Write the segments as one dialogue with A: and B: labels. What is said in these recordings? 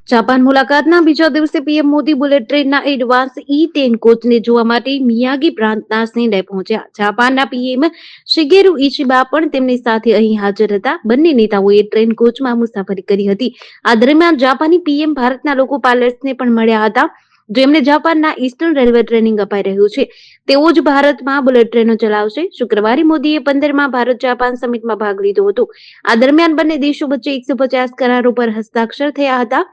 A: Japan મુલાકાતના બીજા દિવસે પીએમ મોદી બુલેટ ટ્રેનના એડવાન્સ E10 કોચને જોવા માટે મિયાગી પ્રાંતના સેન્ડાઈ પહોંચ્યા. જાપાનના પીએમ શિગેરુ ઇશિબા પણ તેમની સાથે અહીં હાજર હતા. બંને નેતાઓએ ટ્રેન કોચમાં મુસાફરી કરી હતી. આ દરમિયાન જાપાની પીએમ ભારતના લોકો પાયલટ્સને પણ મળ્યા હતા, જેમને જાપાનના ઈસ્ટર્ન રેલવે ટ્રેનિંગ અપાઈ રહ્યું છે. તેઓ જ ભારતમાં બુલેટ ટ્રેનો ચલાવશે. શુક્રવારે મોદીએ 15મા ભારત જાપાન સમિટમાં ભાગ લીધો હતો. આ દરમિયાન બંને દેશો વચ્ચે 150 કરારો પર હસ્તાક્ષર થયા હતા.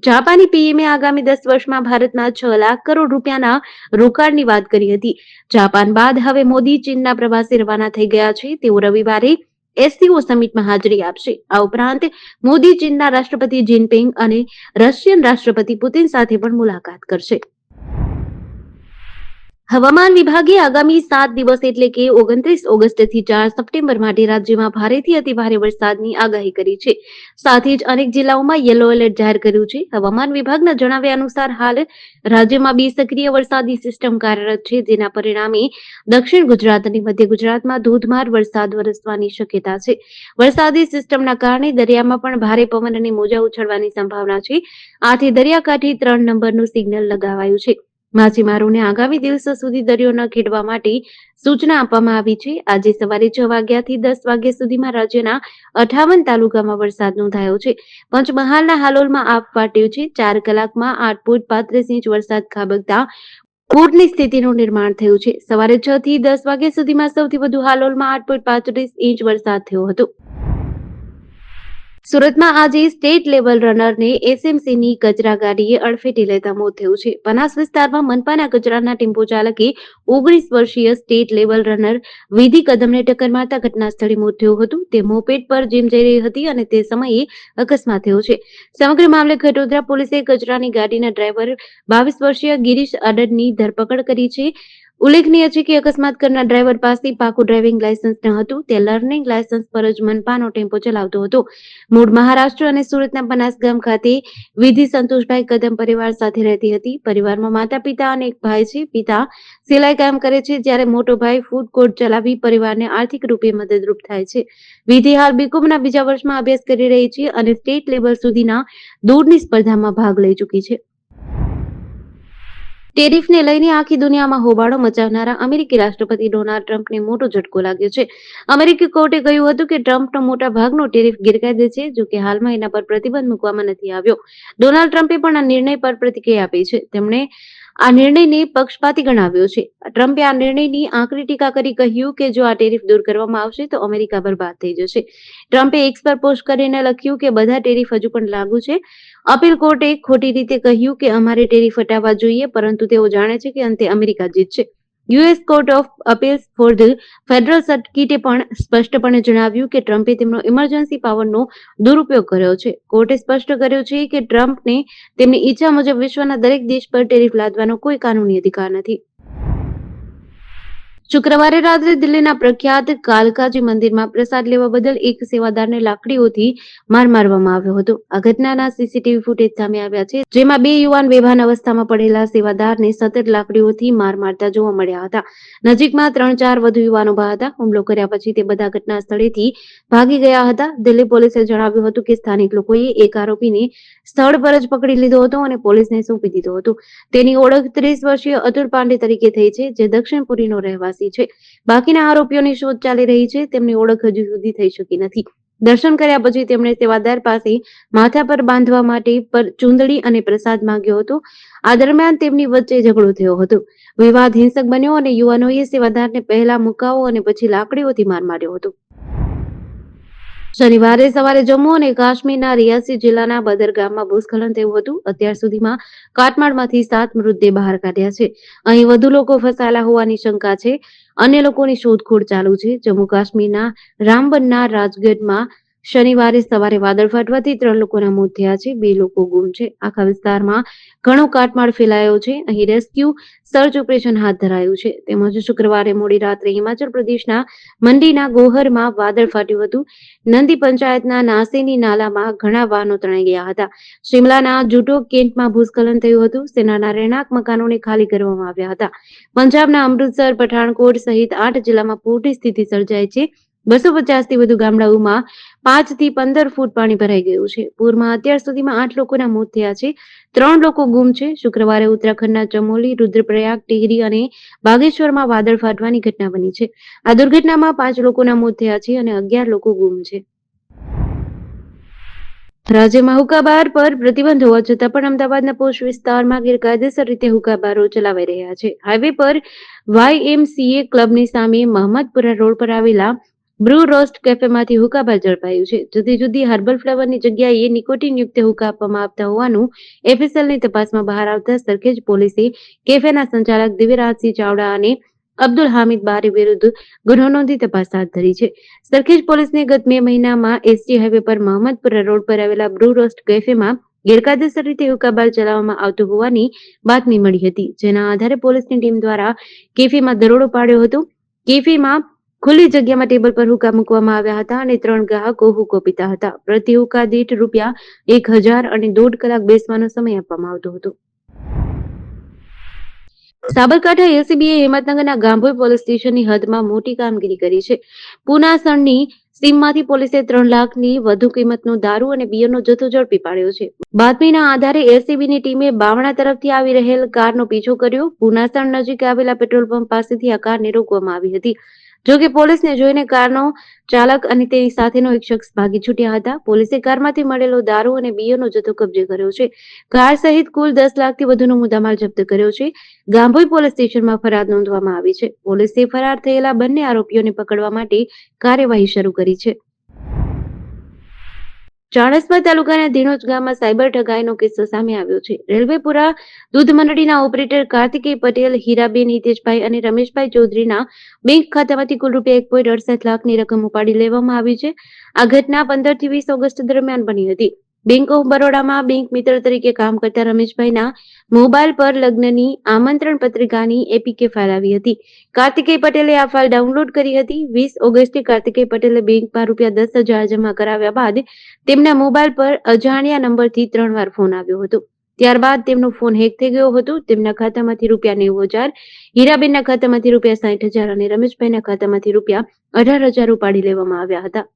A: જાપાની પીએમએ આગામી 10 વર્ષમાં ભારતમાં 6 લાખ કરોડ રૂપિયાના રોકાણની વાત કરી હતી. જાપાન બાદ હવે મોદી ચીનના પ્રવાસે રવાના થઈ ગયા છે. તેઓ રવિવારે SCO સમિટમાં હાજરી આપશે. આ ઉપરાંત મોદી ચીનના રાષ્ટ્રપતિ જિનપિંગ અને રશિયન રાષ્ટ્રપતિ પુતિન સાથે પણ મુલાકાત કરશે. હવામાન વિભાગે આગામી 7 દિવસ એટલે કે 29 ઓગસ્ટથી 4 સપ્ટેમ્બર માટે રાજ્યમાં ભારેથી અતિભારે વરસાદની આગાહી કરી છે. સાથે જ અનેક જિલ્લાઓમાં યલો એલર્ટ જાહેર કર્યું છે. હવામાન વિભાગના જણાવ્યા અનુસાર હાલ રાજ્યમાં 2 સક્રિય વરસાદી સિસ્ટમ કાર્યરત છે, જેના પરિણામે દક્ષિણ ગુજરાત અને મધ્ય ગુજરાતમાં ધોધમાર વરસાદ વરસવાની શક્યતા છે. વરસાદી સિસ્ટમના કારણે દરિયામાં પણ ભારે પવન અને મોજા ઉછળવાની સંભાવના છે. આથી દરિયાકાંઠે 3 નંબરનું સિગ્નલ લગાવાયું છે. માછીમારોને આગામી દિવસો સુધી દરિયો ન ખેડવા માટે સૂચના આપવામાં આવી છે. આજે સવારે 6 વાગ્યાથી 10 વાગ્યા સુધીમાં રાજ્યના 58 તાલુકામાં વરસાદ નોંધાયો છે. પંચમહાલના હાલોલમાં આપ ફાટ્યું છે. 4 કલાકમાં 8.35 ઇંચ વરસાદ ખાબકતા પૂરની સ્થિતિનું નિર્માણ થયું છે. સવારે 6 થી 10 વાગ્યા સુધીમાં સૌથી વધુ હાલોલમાં 8.35 ઇંચ વરસાદ થયો હતો. સુરતમાં આજે સ્ટેટ લેવલ રનરને SMCની કચરા ગાડીએ અડફેટે લેતા મોત થયું છે. બનાસ વિસ્તારમાં મનપાના કચરાના ટેમ્પો ચાલકે 19 વર્ષીય સ્ટેટ લેવલ રનર વિધિ કદમને ટક્કર મારતા ઘટના સ્થળે મોત થયું હતું. તે મોપેડ પર જીમ જઈ રહી હતી અને તે સમયે અકસ્માત થયો છે. સમગ્ર મામલે ખટોદરા પોલીસે કચરાની ગાડીના ડ્રાઈવર 22 વર્ષીય ગિરીશ અડડની ધરપકડ કરી છે. ઉલ્લેખનીય છે કે અકસ્માત કરનાર ડ્રાઈવર પાસે પાકું ડ્રાઇવિંગ લાયસન્સ ન હતું. તે લર્નિંગ લાયસન્સ પર જ મનપાનો ટેમ્પો ચલાવતો હતો. મૂળ મહારાષ્ટ્ર અને સુરતના બનાસગામ ખાતે વિધિ સંતોષભાઈ કદમ પરિવાર સાથે રહેતી હતી. પરિવારમાં માતા પિતા અને એક ભાઈ છે. પિતા સિલાઈ કામ કરે છે, જ્યારે મોટો ભાઈ ફૂડ કોર્ટ ચલાવી પરિવારને આર્થિક રૂપે મદદરૂપ થાય છે. વિધિ હાલ બીકોમના બીજા વર્ષમાં અભ્યાસ કરી રહી છે અને સ્ટેટ લેવલ સુધીના દોડની સ્પર્ધામાં ભાગ લઈ ચૂકી છે. ટેરિફને લઈને આખી દુનિયામાં હોબાળો મચાવનારા અમેરિકી રાષ્ટ્રપતિ ડોનાલ્ડ ટ્રમ્પને મોટો ઝટકો લાગ્યો છે. અમેરિકી કોર્ટે કહ્યું હતું કે ટ્રમ્પનો મોટા ભાગનો ટેરિફ ગેરકાયદે છે. જો કે હાલમાં એના પર પ્રતિબંધ મૂકવામાં નથી આવ્યો. ડોનાલ્ડ ટ્રમ્પે પણ આ નિર્ણય પર પ્રતિક્રિયા આપી છે. તેમણે આ નિર્ણયને પક્ષપાતી ગણાવ્યો છે. ટ્રમ્પે આ નિર્ણયની આકરી ટીકા કરી કહ્યું કે જો આ ટેરિફ દૂર કરવામાં આવશે તો અમેરિકા બરબાદ થઈ જશે. ટ્રમ્પે એક્સ પર પોસ્ટ કરીને લખ્યું કે બધા ટેરિફ હજુ પણ લાગુ છે. અપીલ કોર્ટે ખોટી રીતે કહ્યું કે અમારે ટેરિફ હટાવવા જોઈએ, પરંતુ તેઓ જાણે છે કે અંતે અમેરિકા જીતશે. US court of appeals for the federal સર્કિટે પણ સ્પષ્ટપણે જણાવ્યું કે ટ્રમ્પે તેમનો ઇમરજન્સી પાવરનો દુરુપયોગ કર્યો છે. કોર્ટે સ્પષ્ટ કર્યું છે કે ટ્રમ્પને તેમની ઈચ્છા મુજબ વિશ્વના દરેક દેશ પર ટેરિફ લાદવાનો કોઈ કાનૂની અધિકાર નથી. શુક્રવારે રાત્રે દિલ્હીના પ્રખ્યાત કાલકાજી મંદિરમાં પ્રસાદ લેવા બદલ એક સેવાદારને લાકડીઓથી માર મારવામાં આવ્યો હતો. આ ઘટનાના સીસીટીવી ફૂટેજ સામે આવ્યા છે, જેમાં 2 યુવાન બેભાન અવસ્થામાં પડેલા સેવાદારને સતત લાકડીઓથી માર મારતા જોવા મળ્યા હતા. નજીકમાં 3-4 વધુ યુવાનો ઉભા હતા. હુમલો કર્યા પછી તે બધા ઘટના સ્થળેથી ભાગી ગયા હતા. દિલ્હી પોલીસે જણાવ્યું હતું કે સ્થાનિક લોકોએ એક આરોપીને સ્થળ પર જ પકડી લીધો હતો અને પોલીસને સોંપી દીધો હતો. તેની ઓળખ 30 વર્ષીય અતુલ પાંડે તરીકે થઈ છે, જે દક્ષિણપુરીનો રહેવાસી છે. બાકીના આરોપીઓની શોધ ચાલી રહી છે. તેમની ઓળખ હજુ સુધી થઈ શકી નથી. દર્શન કર્યા પછી તેમણે સેવાદાર પાસે માથા પર બાંધવા માટે ચૂંદડી અને પ્રસાદ માંગ્યો હતો. આ દરમિયાન તેમની વચ્ચે ઝઘડો થયો હતો. વિવાદ હિંસક બન્યો અને યુવાનોએ સેવાદારને પહેલા મુકાઓ અને પછી લાકડીઓથી માર માર્યો હતો. શનિવારે સવારે જમ્મુ અને કાશ્મીરના રિયાસી જિલ્લાના બદર ગામમાં ભૂસ્ખલન થયું હતું. અત્યાર સુધીમાં કાટમાળમાંથી 7 મૃતદેહ બહાર કાઢ્યા છે. અહીં વધુ લોકો ફસાયેલા હોવાની શંકા છે. અન્ય લોકોની શોધખોળ ચાલુ છે. જમ્મુ કાશ્મીરના રામબનના રાજગઢમાં શનિવારે સવારે વાદળ ફાટવાથી 3 લોકોના મોત થયા છે. 2 લોકો ગુમ છે. આખા વિસ્તારમાં ઘણો કાટમાળ ફેલાયો છે. અહીં રેસ્ક્યુ સર્ચ ઓપરેશન હાથ ધરાયું છે. તેમજ શુક્રવારે મોડી રાત્રે હિમાચલ પ્રદેશના મંડીના ગોહરમાં વાદળ ફાટ્યું હતું. નંદી પંચાયતના નાસેની નાલામાં ઘણા વાહનો તણાઈ ગયા હતા. શિમલાના જુટો કેન્ટમાં ભૂસ્ખલન થયું હતું. સેનાના રહેણાંક મકાનોને ખાલી કરવામાં આવ્યા હતા. પંજાબના અમૃતસર, પઠાણકોટ સહિત 8 જિલ્લામાં પૂરની સ્થિતિ સર્જાઈ છે. 250 થી વધુ ગામડાઓમાં 5 થી 15 ફૂટ પાણી ભરાઈ ગયું છે. પૂરમાં અત્યાર સુધીમાં 8 લોકોના મોત થયા છે. 3 લોકો ગુમ છે. શુક્રવારે ઉત્તરાખંડના ચમોલી, રુદ્રપ્રયાગ, ટિહરી અને બાગેશ્વરમાં વાદળ ફાટવાની ઘટના બની છે. આ દુર્ઘટનામાં 5 લોકોના મોત થયા છે અને 11 લોકો ગુમ છે. રાજ્યમાં હુક્કાબાર પર પ્રતિબંધ હોવા છતાં પણ અમદાવાદના પોશ વિસ્તારમાં ગેરકાયદેસર રીતે હુક્કાબારો ચલાવાઈ રહ્યા છે. હાઈવે પર YMCA ક્લબની સામે મહમ્મદપુરા રોડ પર આવેલા બ્રુ રોસ્ટ કેફેમાંથી હુક્કાબાર ઝડપાયું છે. જુદી જુદી હર્બલ ફ્લેવરની જગ્યાએ નિકોટિનયુક્ત હુક્કા આપવામાં આવતા હોવાનું FSLની તપાસમાં બહાર આવતા સરખેજ પોલીસે કેફેના સંચાલક દિવ્યરાજસિંહ ચાવડા અને અબ્દુલ હામિદ બારી વિરુદ્ધ ગુનો નોંધી તપાસ હાથ ધરી છે. સરખેજ પોલીસને ગત મે મહિનામાં એસટી હાઈવે પર મહમ્મદપુરા રોડ પર આવેલા બ્રુ રોસ્ટ કેફેમાં ગેરકાયદેસર રીતે હુક્કાબાર ચલાવવામાં આવતો હોવાની બાતમી મળી હતી. જેના આધારે પોલીસની ટીમ દ્વારા કેફેમાં દરોડો પાડ્યો હતો. કેફેમાં ખુલ્લી જગ્યામાં ટેબલ પર હુક્કા મૂકવામાં આવ્યા હતા અને 3 ગ્રાહકો હુક્કો પીતા હતા. પ્રતિ હુક્કા દીઠ ₹1000 અને 1.5 કલાક બેસવાનો સમય આપવામાં આવતો હતો. સાબરકાંઠા એલસીબીએ હિંમતનગરના ગાંભોઈ પોલીસ સ્ટેશનની હદમાં મોટી કામગીરી કરી છે. પુનાસણની સીમમાંથી પોલીસે 3 લાખની વધુ કિંમતનો દારૂ અને બિયરનો જથ્થો ઝડપી પાડ્યો છે. બાતમીના આધારે એલસીબીની ટીમે બાવણા તરફથી આવી રહેલ કારનો પીછો કર્યો. પુનાસણ નજીક આવેલા પેટ્રોલ પંપ પાસેથી આ કારને રોકવામાં આવી હતી. જોકે પોલીસને જોઈને કારનો ચાલક અને તેની સાથેનો એક શખ્સ ભાગી છૂટ્યા હતા. પોલીસે કારમાંથી મળેલો દારૂ અને બિયરનો જથ્થો કબજે કર્યો છે. કાર સહિત કુલ 10 લાખથી વધુનો મુદ્દામાલ જપ્ત કર્યો છે. ગાંભોઈ પોલીસ સ્ટેશનમાં ફરિયાદ નોંધવામાં આવી છે. પોલીસે ફરાર થયેલા બંને આરોપીઓને પકડવા માટે કાર્યવાહી શરૂ કરી છે. ચાણસ્મા તાલુકાના ધીણોજ ગામમાં સાયબર ઠગાઈનો કિસ્સો સામે આવ્યો છે. રેલવેપુરા દૂધ મંડળીના ઓપરેટર કાર્તિકેય પટેલ, હીરાબેન હિતેશભાઈ અને રમેશભાઈ ચૌધરીના બેંક ખાતામાંથી કુલ ₹1.68 લાખની રકમ ઉપાડી લેવામાં આવી છે. આ ઘટના 15 થી 20 ઓગસ્ટ દરમિયાન બની હતી. બેંક ઓફ બરોડામાં બેંક મિત્ર તરીકે કામ કરતા રમેશભાઈના મોબાઈલ પર લગ્નની આમંત્રણ પત્રિકાની એપીકે ફાઇલ આવી હતી. કાર્તિકેય પટેલે આ ફાઇલ ડાઉનલોડ કરી હતી. 20 ઓગસ્ટે કાર્તિકેય પટેલે બેંકમાં ₹10,000 જમા કરાવ્યા બાદ તેમના મોબાઈલ પર અજાણ્યા નંબરથી 3 વાર ફોન આવ્યો હતો. ત્યારબાદ તેમનો ફોન હેક થઈ ગયો હતો. તેમના ખાતામાંથી ₹90,000, હીરાબેનના ખાતામાંથી ₹60,000 અને રમેશભાઈના ખાતામાંથી ₹18,000 ઉપાડી લેવામાં આવ્યા હતા.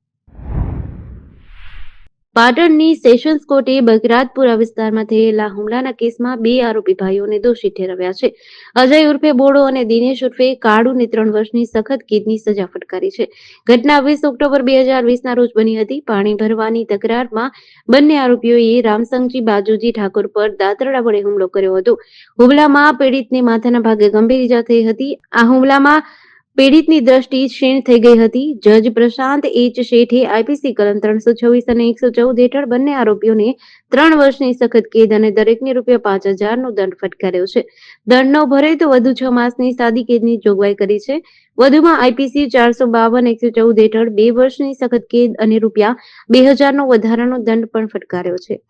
A: પાટણની સેશન્સ કોર્ટે બગરાતપુરા વિસ્તારમાં થયેલા હુમલાના કેસમાં 2 આરોપી ભાઈઓને દોષિત ઠેરવ્યા છે. અજય ઉર્ફે બોડો અને દિનેશ ઉર્ફે કાળુને 3 વર્ષની સખત કેદની સજા ફટકારી છે. ઘટના 20 ઓક્ટોબર 2020ના રોજ બની હતી. પાણી ભરવાની તકરારમાં બંને આરોપીઓએ રામસંગજી બાજુજી ઠાકોર પર દાતરડા વડે હુમલો કર્યો હતો. હુમલામાં પીડિતને માથાના ભાગે ગંભીર ઈજા થઈ હતી. આ હુમલામાં પીડિતની દ્રષ્ટિ ક્ષીણ થઈ ગઈ હતી. જજ પ્રશાંત એચ શેઠે આઈપીસી કલમ 326 અને 114 હેઠળ બંને આરોપીઓને 3 વર્ષની સખત કેદ અને દરેકને ₹5,000નો દંડ ફટકાર્યો છે. દંડ ન ભરે તો વધુ 6 માસની સાદી કેદની જોગવાઈ કરી છે. વધુમાં આઈપીસી 452 114 હેઠળ 2 વર્ષની સખત કેદ અને ₹2,000નો વધારાનો દંડ પણ ફટકાર્યો છે.